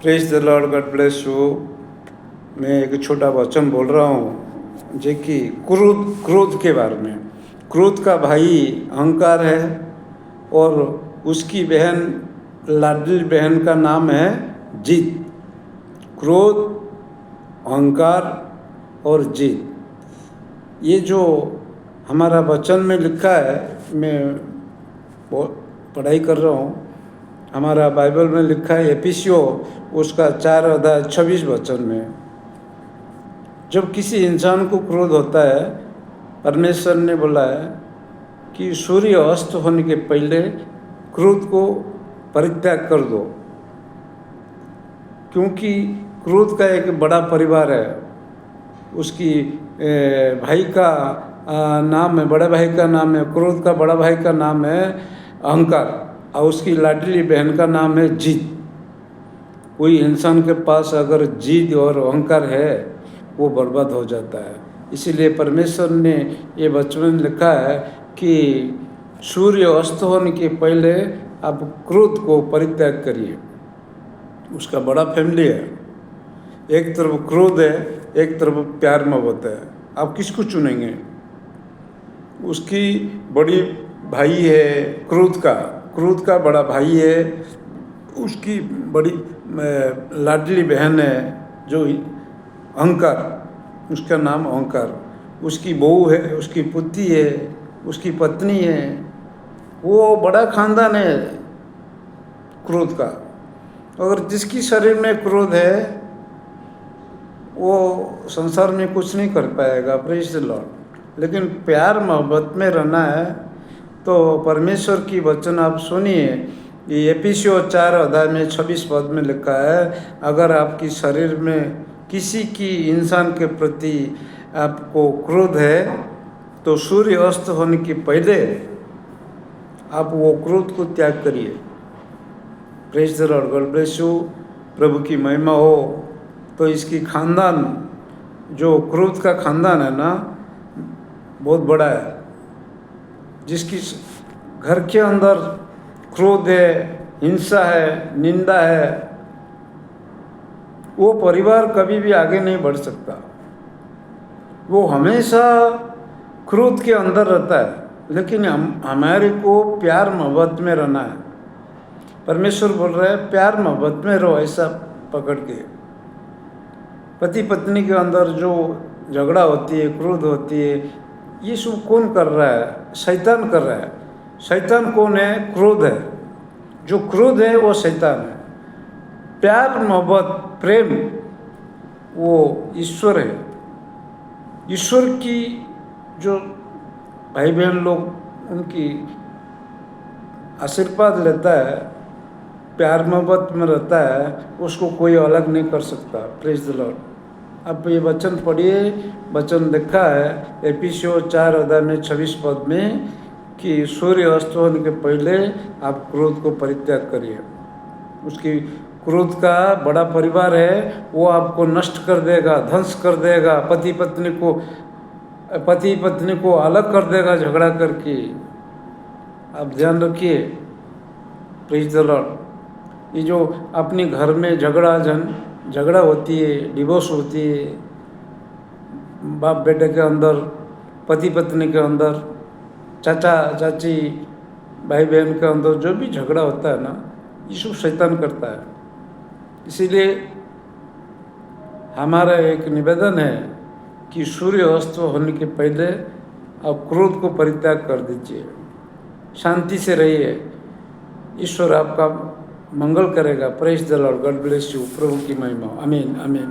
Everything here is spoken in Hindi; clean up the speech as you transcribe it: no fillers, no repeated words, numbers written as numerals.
Praise the lord, god bless you. मैं एक छोटा वचन बोल रहा हूँ जो कि क्रोध के बारे में। क्रोध का भाई अहंकार है और उसकी बहन, लाडली बहन का नाम है जीत। क्रोध, अहंकार और जीत, ये जो हमारा वचन में लिखा है, मैं पढ़ाई कर रहा हूँ। हमारा बाइबल में लिखा है एफिसियों उसका 4:26 वचन में, जब किसी इंसान को क्रोध होता है, परमेश्वर ने बोला है कि सूर्य अस्त होने के पहले क्रोध को परित्याग कर दो, क्योंकि क्रोध का एक बड़ा परिवार है। उसकी भाई का नाम है, बड़े भाई का नाम है क्रोध का, बड़ा भाई का नाम है अहंकार, और उसकी लाडली बहन का नाम है जीत। कोई इंसान के पास अगर जीत और अहंकार है, वो बर्बाद हो जाता है। इसीलिए परमेश्वर ने ये वचन में लिखा है कि सूर्य अस्त होने के पहले आप क्रोध को परित्याग करिए। उसका बड़ा फैमिली है, एक तरफ क्रोध है, एक तरफ प्यार मोहब्बत है। आप किसको चुनेंगे? उसकी बड़ी भाई है क्रोध का बड़ा भाई है, उसकी बड़ी लाडली बहन है जो अहंकार, उसका नाम अहंकार। उसकी बहू है, उसकी पुत्री है, उसकी पत्नी है। वो बड़ा खानदान है क्रोध का। अगर जिसकी शरीर में क्रोध है, वो संसार में कुछ नहीं कर पाएगा। Praise the Lord. लेकिन प्यार मोहब्बत में रहना है तो परमेश्वर की वचन आप सुनिए। ये एफिसियों 4:26 में लिखा है, अगर आपकी शरीर में किसी की इंसान के प्रति आपको क्रोध है, तो सूर्य अस्त होने के पहले आप वो क्रोध को त्याग करिए। Praise the lord, god bless you. प्रभु की महिमा हो। तो इसकी खानदान, जो क्रोध का खानदान है ना, बहुत बड़ा है। जिसकी घर के अंदर क्रोध है, हिंसा है, निंदा है, वो परिवार कभी भी आगे नहीं बढ़ सकता। वो हमेशा क्रोध के अंदर रहता है। लेकिन हमारे को प्यार मोहब्बत में रहना है। परमेश्वर बोल रहा है प्यार मोहब्बत में रहो, ऐसा पकड़ के। पति पत्नी के अंदर जो झगड़ा होती है, क्रोध होती है, ये सब कौन कर रहा है? शैतान कर रहा है। शैतान कौन है? क्रोध है। जो क्रोध है वो शैतान है। प्यार मोहब्बत प्रेम वो ईश्वर है। ईश्वर की जो भाई बहन लोग उनकी आशीर्वाद लेता है, प्यार मोहब्बत में रहता है, उसको कोई अलग नहीं कर सकता। Praise the Lord. अब ये वचन पढ़िए। वचन लिखा है एफिसियों 4:26 में कि सूर्य अस्त होने के पहले आप क्रोध को परित्याग करिए। उसकी क्रोध का बड़ा परिवार है, वो आपको नष्ट कर देगा, ध्वंस कर देगा, पति पत्नी को अलग कर देगा झगड़ा करके। आप ध्यान रखिए। Praise the Lord. ये जो अपने घर में झगड़ा होती है, डिवोर्स होती है, बाप बेटे के अंदर, पति पत्नी के अंदर, चाचा चाची भाई बहन के अंदर जो भी झगड़ा होता है ना, ये सब शैतान करता है। इसीलिए हमारा एक निवेदन है कि सूर्य अस्त होने के पहले आप क्रोध को परित्याग कर दीजिए, शांति से रहिए। ईश्वर आपका मंगल करेगा। Praise the lord, god bless you. प्रभु की महिमा। आमीन, आमीन।